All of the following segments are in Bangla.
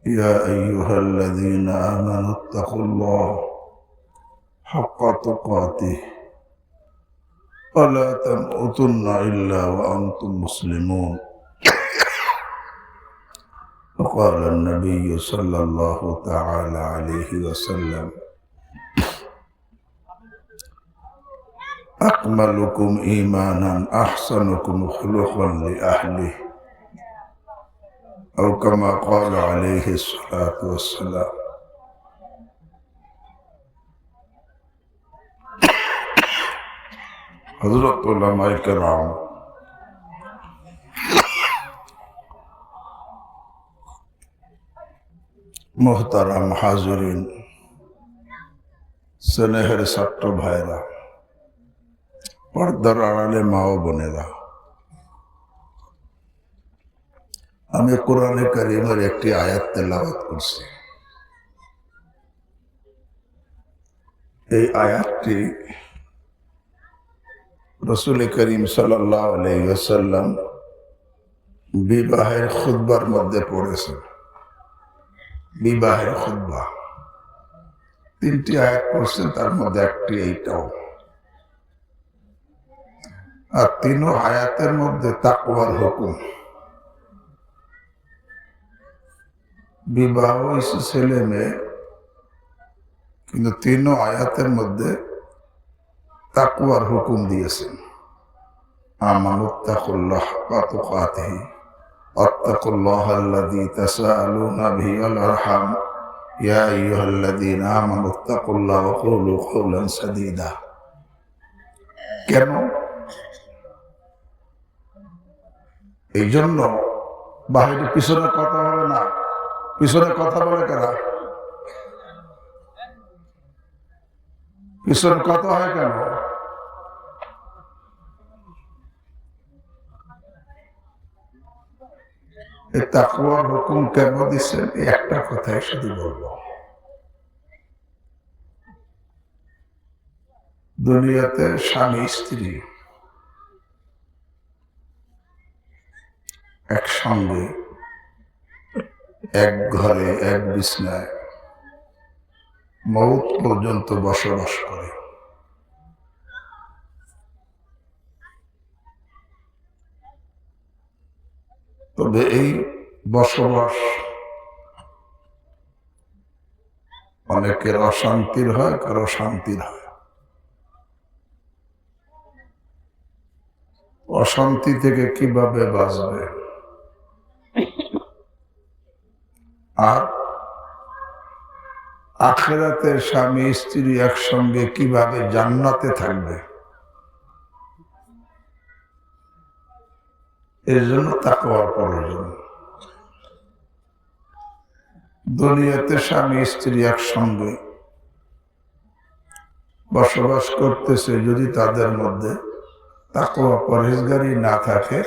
يا أيها الذين آمنوا اتقوا الله حق تقاته ولا تموتن إلا وأنتم مسلمون. وقال النبي صلى الله تعالى عليه وسلم: أكملكم إيمانا أحسنكم خلقا لأهله، أو كما قال عليه الصلاة والسلام. حضرت علماء کرام، মোহতারাম হাজরিন, স্নেহের ছাত্র ভাইরা, পর্দার আড়ালে মা ও বোনেরা, আমি কোরআনে কারীমের একটি আয়াত তেলাওয়াত করছি। এই আয়াতটি রাসূল করিম সাল্লাল্লাহু আলাইহি ওয়াসাল্লাম বিবাহের খুতবার মধ্যে পড়েছেন। বিবাহের খুতবা 3টি আয়াত পড়ছেন, তার মধ্যে একটি এইটাও। আর 3 আয়াতের মধ্যে তাকওয়ার হুকুম। বিবাহ হয়েছে ছেলে মেয়ে, কিন্তু 3 আয়াতের মধ্যে তাকওয়ার হুকুম দিয়েছেন। আমানুত্তাকুল্লাহ হাক্কা তুকাতিহি ওয়াত্তাকুল্লাহাল্লাযী তাসাআলুনা বিহি ওয়াল আরহাম ইয়া আইয়ুহাল্লাযীনা আমানুত্তাকুল্লাহ ওয়া কুলু কওলান সাদীদা। কেন? এই জন্য বাহিরে পিছনে কথা হবে না। পিছনে কথা বলে কারা? পিছনে কথা হয় কেন? এই তাকওয়ার হুকুম কেন দিচ্ছেন? একটা কথাই শুধু বলবো, দুনিয়াতে স্বামী স্ত্রী একসঙ্গে এক ঘরে এক বিছনায় মওত পর্যন্ত বসবাস করে। তবে এই বসবাস অনেকের অশান্তির হয়, কারো শান্তির হয়। অশান্তি থেকে কিভাবে বাঁচবে, আর আখিরাতে স্বামী স্ত্রী একসঙ্গে কিভাবে জান্নাতে থাকবে, এর জন্য তাকওয়ার প্রয়োজন। দুনিয়াতে স্বামী স্ত্রী একসঙ্গে বসবাস করতেছে, যদি তাদের মধ্যে তাকওয়া পরহেজগারি না থাকে,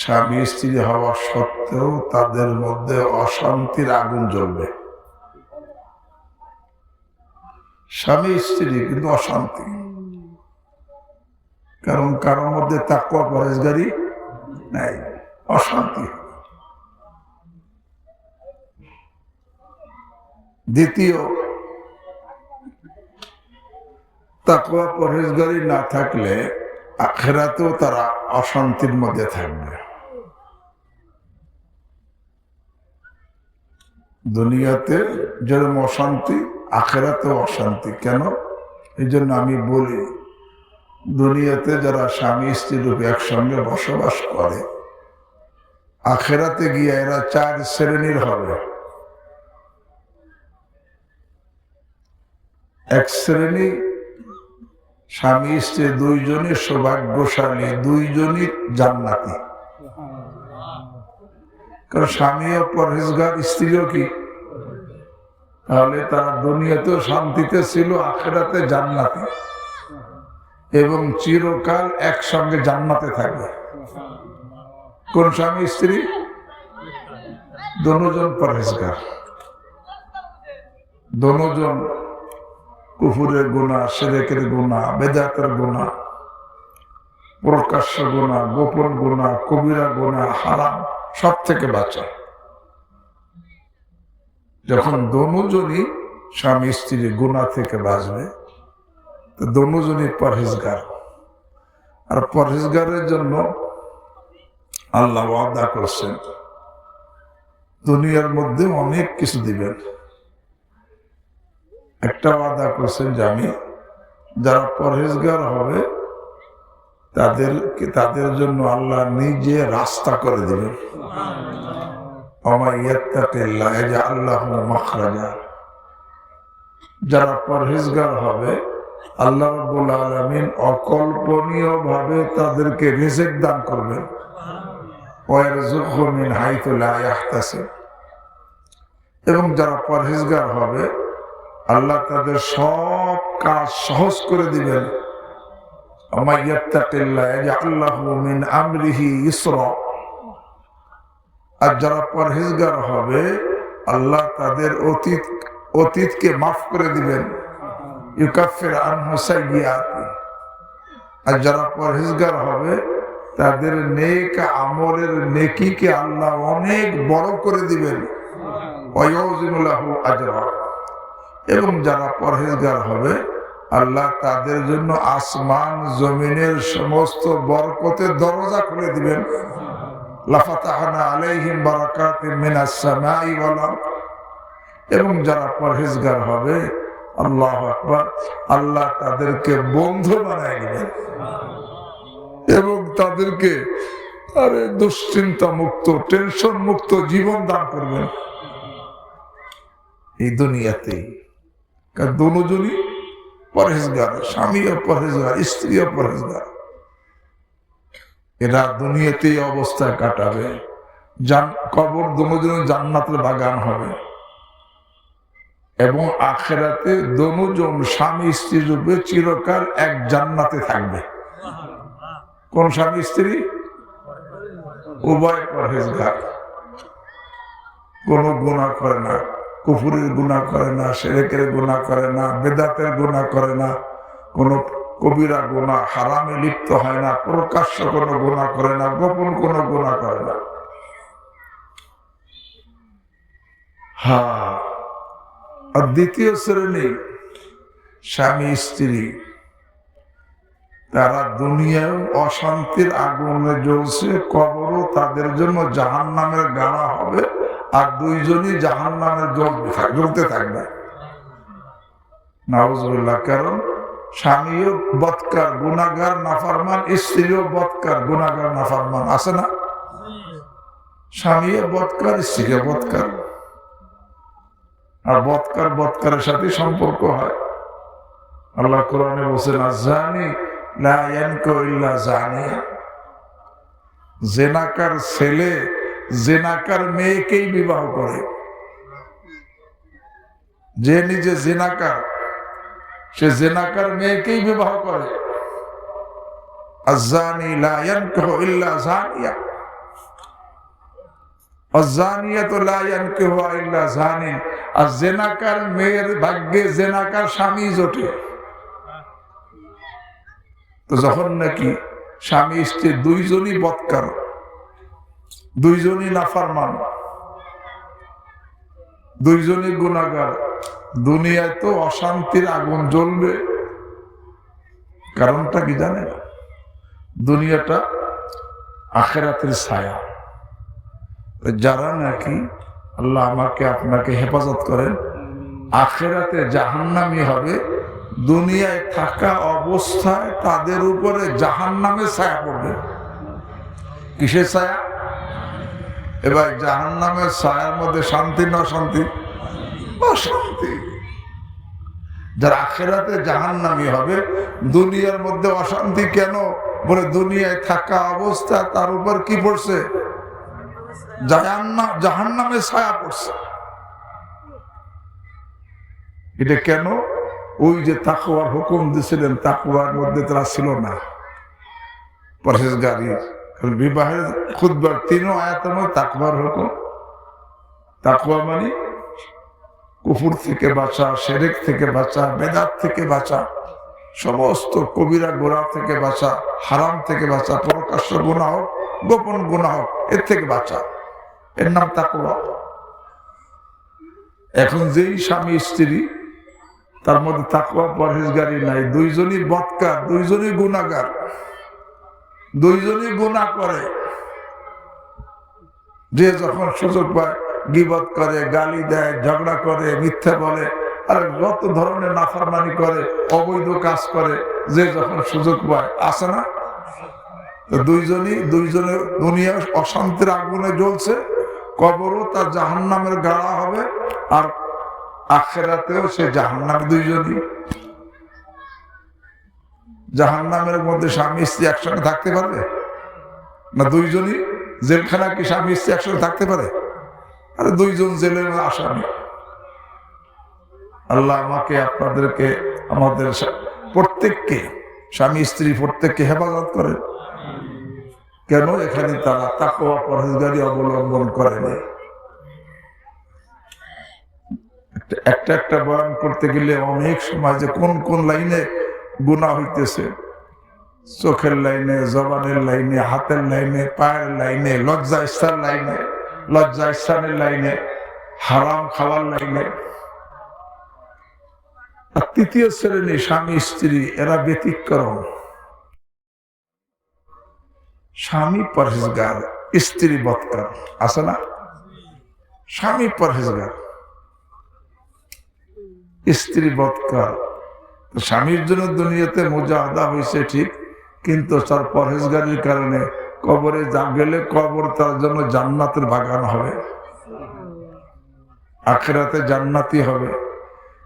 স্বামী স্ত্রী হওয়া সত্ত্বেও তাদের মধ্যে অশান্তির আগুন জ্বলবে। স্বামী স্ত্রী কিন্তু অশান্তি, কারণ কারোর মধ্যে তাকওয়া পরহেজগারি নাই, অশান্তি। দ্বিতীয়, তাকওয়া পরহেজগারি না থাকলে আখিরাতেও তারা অশান্তির মধ্যে থাকবে। দুনিয়াতে যেরকম অশান্তি, আখিরাতেও অশান্তি। কেন? এই জন্য আমি বলি, দুনিয়াতে যারা স্বামী স্ত্রী রূপে একসঙ্গে বসবাস করে, আখিরাতে গিয়ে এরা 4 শ্রেণীর হবে। এক শ্রেণী স্বামী স্ত্রী দুইজনই সৌভাগ্যশালী, দুইজনই জান্নাতি। কারণ স্বামীও পরহেজগার, স্ত্রীও কি? তাহলে তারা দুনিয়াতেও শান্তিতে ছিল, আখিরাতে জান্নাতি, এবং চিরকাল একসঙ্গে জান্নাতে থাকবে। কোন স্বামী স্ত্রী? দুজন পরহেজগার, দুজন কুফুরের গুনাহ, শিরকের গুনাহ, বেদাতের গুনাহ, প্রকাশ্য গুনাহ, গোপন গুনাহ, কবিরা গুনাহ, হারাম, সব থেকে বাঁচা। যখন দোনোজনই স্বামী স্ত্রী গুনাহ থেকে বাঁচবে, তো দোনোজনই পরহেজগার। আর পরহেজগারের জন্য আল্লাহ ওয়াদা করছেন দুনিয়ার মধ্যে অনেক কিছু দিবেন। একটা ওয়াদা করছেন যে আমি যারা পরহেজগার হবে তাদের জন্য আল্লাহ নিজে রাস্তা করে দিবেন। যারা পরহেজগার হবে আল্লাহ রাব্বুল আলামিন অকল্পনীয় ভাবে তাদেরকে রিজিক দান করবেন। এবং যারা পরহেজগার হবে আল্লাহ তাদের সব কাজ সহজ করে দিবেন। আর যারা পরহেজগার হবে আল্লাহ তাদের অতীতকে মাফ করে দিবেন। ইউকাফির আনহু সাইয়্যাতি। আর যারা পরহেজগার হবে তাদের নেক আমলের নেকিকে আল্লাহ অনেক বড় করে দিবেন। ওয়ায়ুযিমু লাহু আজরা। এবং যারা পরহেজগার হবে আল্লাহ তাদের জন্য আসমান জমিনের সমস্ত বরকতের দরজা খুলে দিবেন। লাফাতাহনা আলাইহিম বারাকাতিন মিনাস সামাই ওয়াল আরদ। এবং যারা পরহেজগার হবে আল্লাহু আকবার, আল্লাহ তাদেরকে বন্ধু বানায় দিবেন এবং তাদেরকে দুশ্চিন্তা মুক্ত, টেনশন মুক্ত জীবন দান করবেন এই দুনিয়াতেই। কারণ দুজনই পরহেজগার, স্বামীও পরহেজগার, স্ত্রীও পরহেজগার। এরা দুনিয়াতেই অবস্থায় কাটাবে, কবর দুজনের জান্নাতের বাগান হবে এবং আখিরাতে দুজন স্বামী স্ত্রী রূপে চিরকাল এক জান্নাতে থাকবে। কোন স্বামী স্ত্রী? উভয় পরহেজগার, কোন গুনাহ করে না, কুফরের গুনাহ করে না, শিরকের গুনাহ করে না, বেদাতের গুনাহ করে না, কোন কবিরা গুনাহ হারামে লিপ্ত হয় না, প্রকাশ্য কোনো গুনাহ করে না, গোপন কোনো গুনাহ করে না। আর দ্বিতীয় শ্রেণী স্বামী স্ত্রী, তারা দুনিয়ায় অশান্তির আগুনে জ্বলছে, কবরও তাদের জন্য জাহান্নামের গাড়া হবে, আর দুইজনই জাহান্নামে জ্বলতে থাকবে। নাউজুবিল্লাহ। কারণ স্বামীও বদকার গুনাহগার নাফরমান, স্ত্রীও বদকার গুনাহগার নাফরমান। আছে না? স্বামীও বদকার, স্ত্রীও বদকার। আর বদকারের সাথে সম্পর্ক হয়। আল্লাহ কোরআনে বলেছেন আয-যানি লা ইয়ানকিহু ইল্লা যানিয়া। জেনাকার ছেলে জেনাকার মেয়েকেই বিবাহ করে। যে নিজে জেনাকার সে জেনাকার মেয়েকেই বিবাহ করে। আয-যানি লা ইয়ানকিহু ইল্লা যানিয়া আয-যানিয়াতু লা ইয়ানকিহুহা ইল্লা যানিন। আর জেনাকার মেয়ের ভাগ্যে জেনাকার স্বামী জোটে। তো যখন নাকি স্বামী স্ত্রী দুইজনই বদকার, দুইজনই নাফরমান, দুইজনই গুনাহগার, দুনিয়ায় তো অশান্তির আগুন জ্বলবে। কারণটা কি জানেন? দুনিয়াটা আখিরাতের ছায়া। যারা নাকি, আল্লাহ আমাকে আপনাকে হেফাজত করেন, আখিরাতে জাহান্নামী হবে, দুনিয়ায় থাকা অবস্থায় তাদের উপরে জাহান্নামের ছায়া পড়বে। কিসের ছায়া? এবার জাহান্নামের ছায়ার মধ্যে শান্তি না অশান্তি? অশান্তি। যারা আখিরাতে জাহান্নামী হবে, দুনিয়ার মধ্যে অশান্তি কেন? বলে দুনিয়ায় থাকা অবস্থা তার উপর কি পড়ছে? জাহান্নামের ছায়া পড়ছে। এটা কেন? ওই যে তাকওয়ার হুকুম দিয়েছিলেন, তাকওয়ার মধ্যে তারা ছিল না, পরহেজগারি। বিবাহের খুতবার 3 আয়াতের মধ্যে তাকওয়ার হুকুম। তাকওয়া মানে কুফর থেকে বাঁচা, শিরক থেকে বাঁচা, বেদাত থেকে বাঁচা, সমস্ত কবিরা গুনাহ থেকে বাঁচা, হারাম থেকে বাঁচা, প্রকাশ্য গুনাহ হোক গোপন গুনাহ হোক, এর থেকে বাঁচা, এর নাম তাকওয়া। এখন যেই স্বামী স্ত্রী তার মধ্যে তাকওয়া পরহেজগারি নাই, দুইজনই বদকার, দুইজনই গুনাহগার, দুইজনই গুনাহ করে। যে যখন সুযোগ পায় গীবত করে, গালি দেয়, ঝগড়া করে, মিথ্যা বলে, আর যত ধরনের নাফরমানি করে, অবৈধ কাজ করে, যে যখন সুযোগ পায়। আছে না? দুইজনের দুনিয়া অশান্তির আগুনে জ্বলছে, কবরও তার জাহান্নামের গাড়া হবে, আর আখিরাতেও সে জাহান্নামে। দুইজনই জাহান্নামের মধ্যে স্বামী স্ত্রী একসঙ্গে থাকতে পারবে না? দুইজনই জেলখানা কি স্বামী স্ত্রী একসঙ্গে থাকতে পারে? আরে দুইজন জেলের আসামি। আল্লাহ আমাকে, আপনাদেরকে, আমাদের প্রত্যেককে, স্বামী স্ত্রী প্রত্যেককে হেফাজত করেন। কেন? এখানে তারা তাকওয়া পরহেজগারি অবলম্বন করেনি। একটা একটা বয়ান করতে গেলে অনেক সময় যে কোন কোন লাইনে গুনাহ হইতেছে, চোখের লাইনে, জবানের লাইনে, হাতের লাইনে, পায়ের লাইনে, লজ্জা স্থানের লাইনে, হারাম খাওয়ার লাইনে। আর তৃতীয় শ্রেণী স্বামী স্ত্রী, এরা ব্যতিক্রম। স্বামী পরহেজগার, স্ত্রী বদকার। আছে না? স্বামী পরহেজগার, স্ত্রী বদকার। স্বামীর জন্য দুনিয়াতে মুজাহাদা হয়েছে ঠিক, কিন্তু তার পরহেজগারির কারণে কবরে গেলে কবর তার জন্য জান্নাতের বাগান হবে, আখিরাতে জান্নাতি হবে।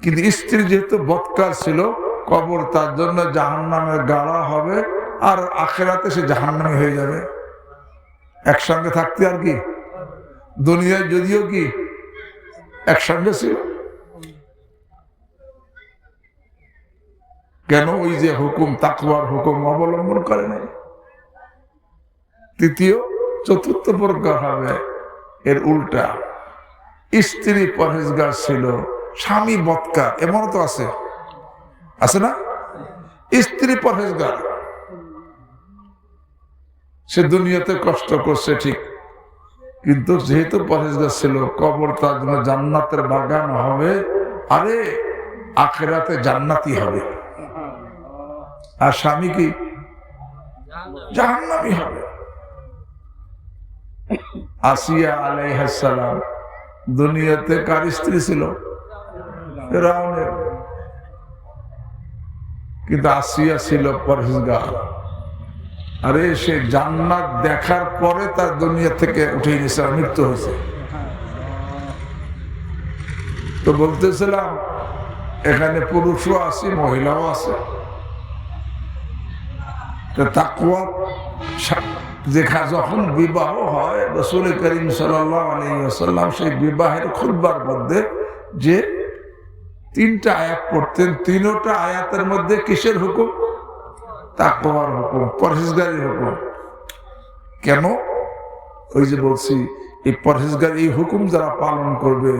কিন্তু স্ত্রী যেহেতু বদকার ছিল, কবর তার জন্য জাহান্নামের গাড়া হবে, আর আখিরাতে সে জাহান্নামী হয়ে যাবে। একসঙ্গে থাকতে আর কি, দুনিয়ায় যদিও কি একসঙ্গে ছিল। কেন? ওই যে হুকুম, তাকওয়ার হুকুম অবলম্বন করে নাই। তৃতীয়, চতুর্থ প্রকার হবে এর উল্টা। স্ত্রী পরহেজগার ছিল, স্বামী বদকার। এমন তো আছে, আছে না? স্ত্রী পরহেজগার, সে দুনিয়াতে কষ্ট করছে ঠিক, কিন্তু যেহেতু পরহেজগার ছিল, কবর তার জন্য জান্নাতের বাগান হবে, আরে আখিরাতে জান্নাতি হবে। আর স্বামী কি জাহান্নামী হবে। আসিয়া আলাইহিস সালাম দুনিয়াতে কার স্ত্রী ছিল? ফিরআউনের। কিন্তু আসিয়া ছিল পরহেজগার। আরে সে জান্নাত দেখার পরে তার দুনিয়া থেকে উঠে গেছে, মৃত্যু হয়েছে। তো বলতেছিলাম এখানে পুরুষও আছে, মহিলাও আছে। তাকওয়া যখন বিবাহ হয়, রাসূল করিম সাল্লাল্লাহু আলাইহি ওয়াসাল্লাম সেই বিবাহের খুতবার মধ্যে যে তিনটা আয়াত পড়তেন, তিনটা আয়াতের মধ্যে কিসের হুকুম? তাকওয়ার হুকুম, পরহেজগারির হুকুম। কেন? ওই যে বলছি, এই পরহেজগার, এই হুকুম যারা পালন করবে,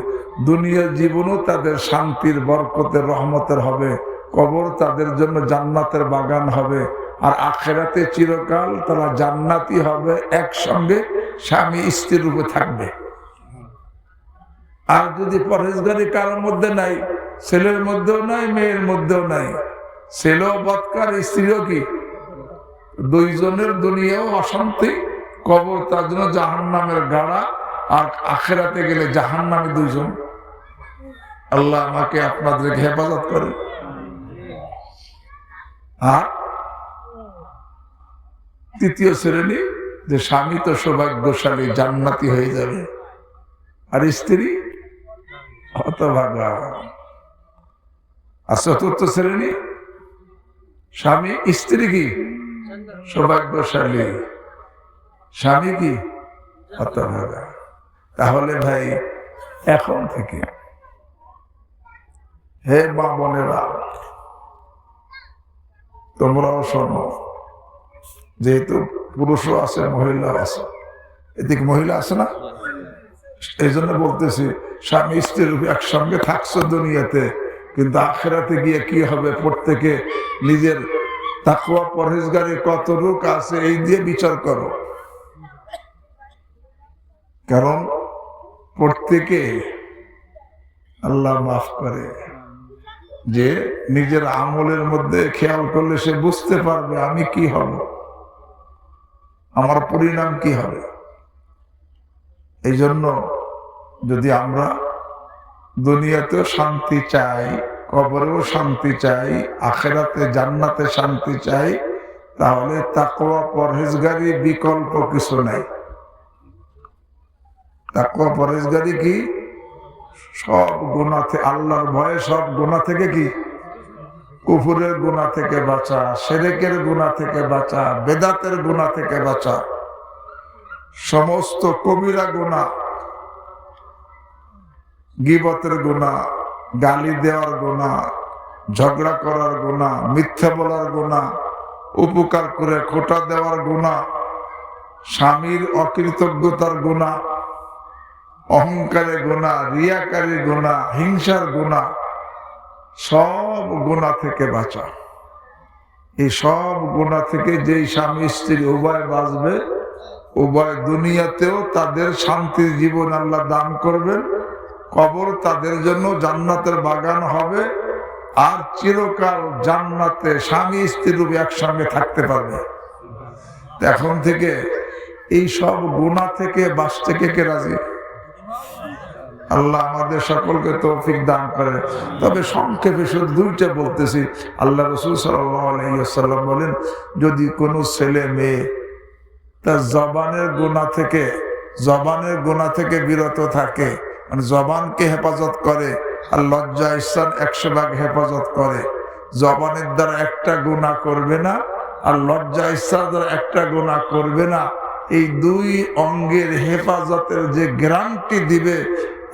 দুনিয়ার জীবনও তাদের শান্তির, বরকতের, রহমতের হবে, কবর তাদের জন্য জান্নাতের বাগান হবে, আর আখিরাতে চিরকাল তারা জান্নাতি হবে, একসঙ্গে স্বামী স্ত্রীর রূপে থাকবে। আর যদি পরহেজগারি কারোর মধ্যে নাই, ছেলের মধ্যেও নাই, মেয়ের মধ্যেও নাই, ছেলেও বদকার, স্ত্রীও কি, দুইজনের দুনিয়াও অশান্তি, কবর তার জন্য জাহান্নামের গাড়া, আর আখিরাতে গেলে জাহান্নামে দুইজন। আল্লাহ আমাকে, আপনাদেরকে হেফাজত করে। আর তৃতীয় শ্রেণী, যে স্বামী তো সৌভাগ্যশালী, জান্নাতি হয়ে যাবে, আর স্ত্রী হতভাগা। আর চতুর্থ শ্রেণী, স্বামী স্ত্রী কি সৌভাগ্যশালী, স্বামী কি হতভাগা। তাহলে ভাই, এখন থেকে হে মা বোনেরা, তোমরাও শোনো, যেহেতু পুরুষও আছে, মহিলাও আছে, এদিকে মহিলা আছে না, এই জন্য বলতেছি, স্বামী স্ত্রীর একসঙ্গে থাকছো দুনিয়াতে, কিন্তু আখিরাতে গিয়ে কি হবে, প্রত্যেকে নিজের তাকওয়া পরহেজগারি কতটুকু আছে এই দিয়ে বিচার করো। কারণ প্রত্যেকে আল্লাহ মাফ করে। যে নিজের আমলের মধ্যে খেয়াল করলে সে বুঝতে পারবে আমি কি হব, আমার পরিণাম কি হবে। এই জন্য যদি আমরা দুনিয়াতেও শান্তি চাই, কবরেও শান্তি চাই, আখিরাতে জান্নাতে শান্তি চাই, তাহলে তাকওয়া পরহেজগারি বিকল্প কিছু নাই। তাকওয়া পরহেজগারি কি? সব গুনাহ থেকে, আল্লাহর ভয়ে সব গুনাহ থেকে কি? কুফরের গুনাহ থেকে বাঁচা, শিরকের গুনাহ থেকে বাঁচা, বেদাতের গুনাহ থেকে বাঁচা, সমস্ত কবিরা গুনাহ, গীবতের গুনাহ, গালি দেওয়ার গুনাহ, ঝগড়া করার গুনাহ, মিথ্যা বলার গুনাহ, উপকার করে খোটা দেওয়ার গুনাহ, স্বামীর অকৃতজ্ঞতার গুনাহ, অহংকারের গুনাহ, রিয়াকারীর গুনাহ, হিংসার গুনাহ, সব গুনাহ থেকে বাঁচা। এই সব গুনাহ থেকে যেই স্বামী স্ত্রী উভয় বাঁচবে, উভয় দুনিয়াতেও তাদের শান্তির জীবন আল্লাহ দান করবেন, কবর তাদের জন্য জান্নাতের বাগান হবে, আর চিরকাল জান্নাতে স্বামী স্ত্রী রূপে একসঙ্গে থাকতে পারবে। এখন থেকে এই সব গুনাহ থেকে বাঁচতে কে রাজি? আল্লাহ আমাদের সকলকে তৌফিক দান করে। তবে সংক্ষেপে শুধু দুইটা বলতেছি। আল্লাহ রাসূল সাল্লাল্লাহু আলাইহি ওয়াসাল্লাম বলেন, যদি কোনো ছেলে মেয়ে তার জবানের গুনাহ থেকে বিরত থাকে, মানে জবানকে হেফাজত করে আর লজ্জা স্থান 100 ভাগ হেফাজত করে, জবানের দ্বারা একটা গুনাহ করবে না আর লজ্জা স্থান দ্বারা একটা গুনাহ করবে না, এই দুই অঙ্গের হেফাজতের যে গ্যারান্টি দিবে,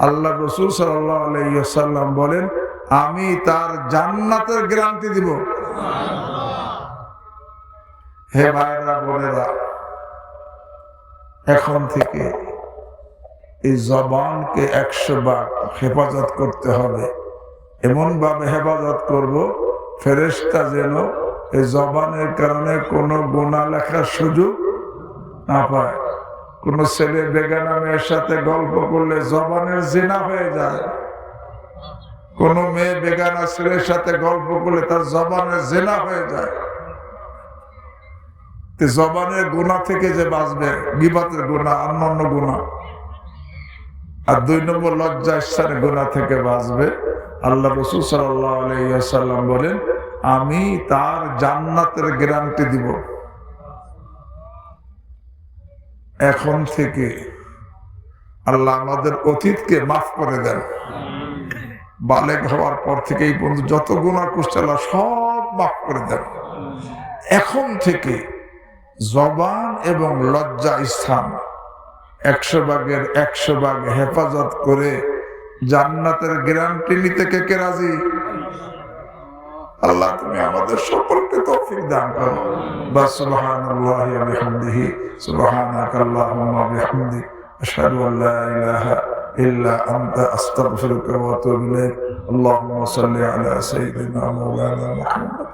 আল্লাহ রাসূল সাল্লাল্লাহু আলাইহি ওয়াসাল্লাম বলেন, আমি তার জান্নাতের গ্যারান্টি দিব। হে ভাইরা বোনেরা, এখন থেকে এই জবানকে 100 ভাগ হেফাজত করতে হবে। এমন ভাবে হেফাজত করব, ফেরেশতা যেন এই জবানের কারণে কোনো গুনাহ লেখার সুযোগ না পায়। কোন ছেলে বেগানা মেয়ের সাথে গল্প করলে জবানের জিনা হয়ে যায়, কোন মেয়ে বেগানা ছেলের সাথে গল্প করলে তার জবানের জিনা হয়ে যায়। জবানের গুনাহ থেকে যে বাঁচবে, গীবতের গুনাহ, অন্যান্য গুনাহ, আর 2 নম্বর লজ্জা স্থানের গুনাহ থেকে বাঁচবে। আল্লাহ রাসূল সাল্লাল্লাহু আলাইহি ওয়াসাল্লাম বলেন, আমি তার জান্নাতের গ্যারান্টি দিব। এখন থেকে আল্লাহ আমাদের অতীতকে মাফ করে দেন। বালেগ হওয়ার পর থেকে এই পর্যন্ত যত গুনাহ করছে আল্লাহ সব মাফ করে দেন। এখন থেকে জবান এবং লজ্জা স্থান 100 ভাগের 100 ভাগ হেফাজত করে জান্নাতের গ্যারান্টি নিতে কে রাজি? আল্লাহ তুমি আমাদের সকলকে তৌফিক দান করো। সুবহানাল্লাহি ওয়া বিহামদিহি, সুবহানাকাল্লাহুম্মা ওয়া বিহামদিক, আশহাদু আল লা ইলাহা ইল্লা আনতা, আস্তাগফিরুকা ওয়া আতুবু ইলাইক। আল্লাহুম্মা সাল্লি আলা সাইয়্যিদিনা মাওলানা মুহাম্মদ।